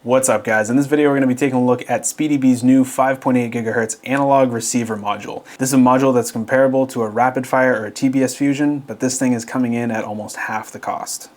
What's up guys? In this video we're going to be taking a look at Speedybee's new 5.8 GHz analog receiver module. This is a module that's comparable to a Rapidfire or a TBS Fusion, but this thing is coming in at almost half the cost.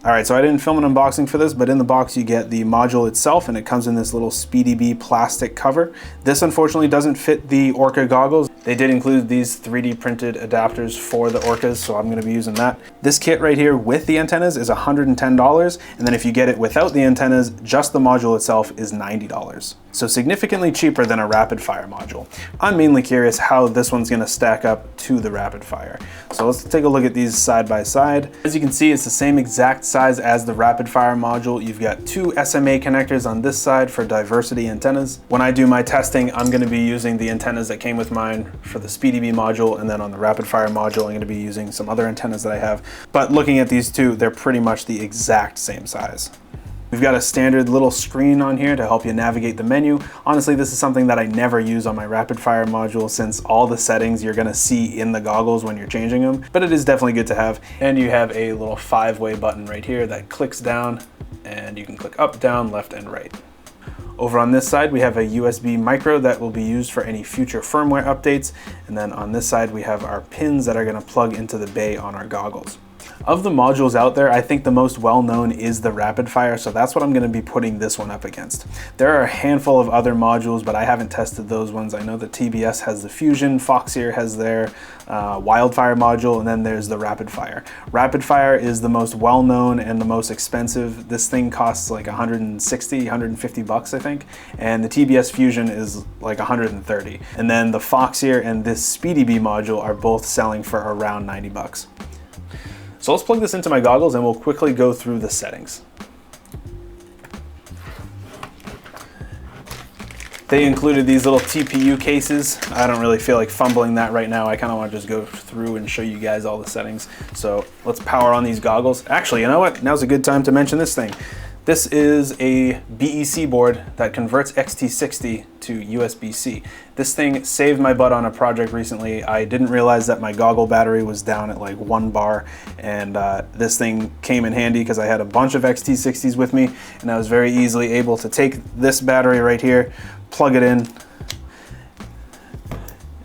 Alright, so I didn't film an unboxing for this, but in the box you get the module itself and it comes in this little Speedybee plastic cover. This unfortunately doesn't fit the Orca goggles. They did include these 3D printed adapters for the Orcas, so I'm going to be using that. This kit right here with the antennas is $110, and then if you get it without the antennas, just the module itself is $90. So significantly cheaper than a Rapidfire module. I'm mainly curious how this one's going to stack up to the Rapidfire. So let's take a look at these side by side. As you can see, it's the same exact size as the Rapidfire module. You've got two SMA connectors on this side for diversity antennas. When I do my testing, I'm going to be using the antennas that came with mine for the Speedybee module, and then on the Rapidfire module I'm going to be using some other antennas that I have. But looking at these two, they're pretty much the exact same size. We've got a standard little screen on here to help you navigate the menu. Honestly, this is something that I never use on my Rapidfire module since all the settings you're gonna see in the goggles when you're changing them, but it is definitely good to have. And you have a little 5-way button right here that clicks down, and you can click up, down, left, and right. Over on this side, we have a USB micro that will be used for any future firmware updates. And then on this side, we have our pins that are gonna plug into the bay on our goggles. Of the modules out there, I think the most well-known is the Rapidfire, so that's what I'm going to be putting this one up against. There are a handful of other modules, but I haven't tested those ones. I know that TBS has the Fusion, Foxeer has their Wildfire module, and then there's the Rapidfire. Rapidfire is the most well-known and the most expensive. This thing costs like 160, 150 bucks, I think, and the TBS Fusion is like 130. And then the Foxeer and this Speedybee module are both selling for around 90 bucks. So let's plug this into my goggles and we'll quickly go through the settings. They included these little TPU cases. I don't really feel like fumbling that right now. I kind of want to just go through and show you guys all the settings. So let's power on these goggles. Actually, you know what? Now's a good time to mention this thing. This is a BEC board that converts XT60 to USB-C. This thing saved my butt on a project recently. I didn't realize that my goggle battery was down at like 1 bar, and this thing came in handy because I had a bunch of XT60s with me, and I was very easily able to take this battery right here, plug it in,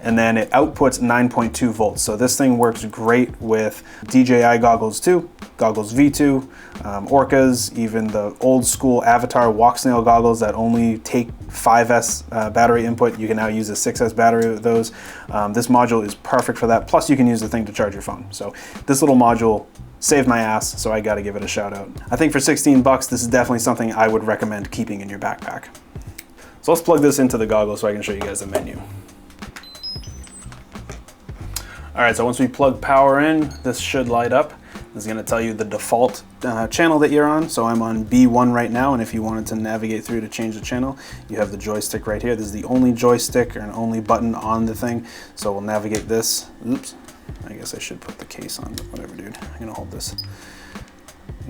and then it outputs 9.2 volts. So this thing works great with DJI goggles 2, goggles V2, Orcas, even the old school Avatar walk snail goggles that only take 5S battery input. You can now use a 6S battery with those. This module is perfect for that. Plus you can use the thing to charge your phone. So this little module saved my ass, so I gotta give it a shout out. I think for 16 bucks, this is definitely something I would recommend keeping in your backpack. So let's plug this into the goggles so I can show you guys the menu. All right, so once we plug power in, this should light up. This is gonna tell you the default channel that you're on. So I'm on B1 right now, and if you wanted to navigate through to change the channel, you have the joystick right here. This is the only joystick or an only button on the thing. So we'll navigate this. Oops, I guess I should put the case on, but whatever, dude. I'm gonna hold this.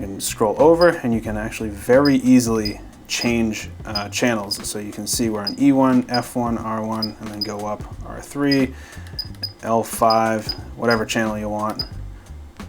You can scroll over, and you can actually very easily change channels. So you can see we're on E1, F1, R1, and then go up R3, L5, whatever channel you want.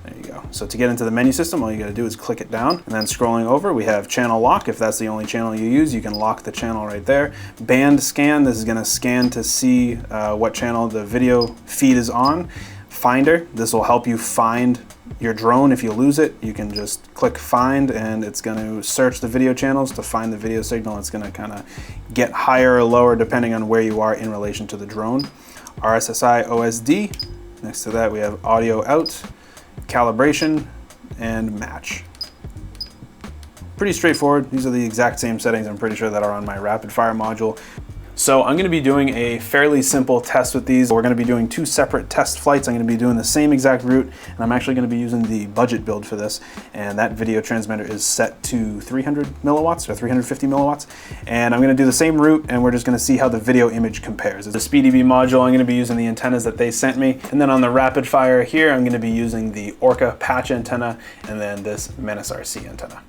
There you go. So to get into the menu system, all you gotta do is click it down, and then scrolling over, we have channel lock. If that's the only channel you use, you can lock the channel right there. Band scan, this is gonna scan to see what channel the video feed is on. Finder, this will help you find your drone. If you lose it, you can just click find, and it's gonna search the video channels to find the video signal. It's gonna kinda get higher or lower depending on where you are in relation to the drone. RSSI OSD, next to that we have audio out, calibration, and match. Pretty straightforward. These are the exact same settings I'm pretty sure that are on my Rapidfire module. So I'm going to be doing a fairly simple test with these. We're going to be doing 2 separate test flights. I'm going to be doing the same exact route, and I'm actually going to be using the budget build for this. And that video transmitter is set to 300 milliwatts or 350 milliwatts. And I'm going to do the same route, and we're just going to see how the video image compares. The Speedybee module, I'm going to be using the antennas that they sent me. And then on the Rapidfire here, I'm going to be using the Orca patch antenna and then this Menace RC antenna.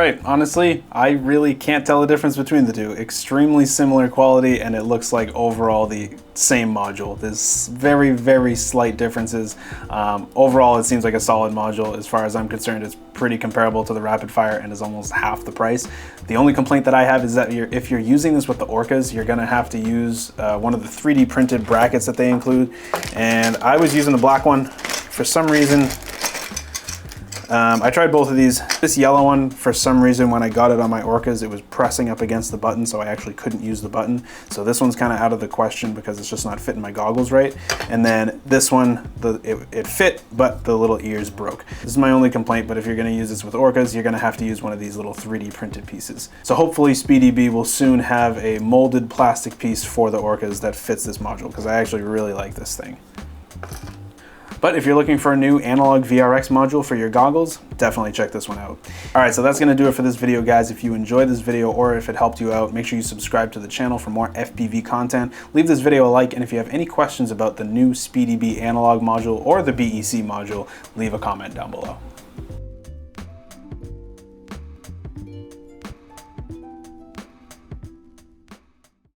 right, honestly, I really can't tell the difference between the two. Extremely similar quality, and it looks like overall the same module. There's very, very slight differences. Overall, it seems like a solid module. As far as I'm concerned, it's pretty comparable to the Rapidfire and is almost half the price. The only complaint that I have is that if you're using this with the Orcas, you're gonna have to use one of the 3D printed brackets that they include. And I was using the black one. For some reason, I tried both of these. This yellow one, for some reason, when I got it on my Orcas, it was pressing up against the button, so I actually couldn't use the button. So this one's kind of out of the question because it's just not fitting my goggles right. And then this one, it fit, but the little ears broke. This is my only complaint, but if you're gonna use this with Orcas, you're gonna have to use one of these little 3D printed pieces. So hopefully Speedybee will soon have a molded plastic piece for the Orcas that fits this module, because I actually really like this thing. But if you're looking for a new analog VRX module for your goggles, definitely check this one out. All right, so that's gonna do it for this video, guys. If you enjoyed this video or if it helped you out, make sure you subscribe to the channel for more FPV content. Leave this video a like, and if you have any questions about the new Speedybee analog module or the BEC module, leave a comment down below.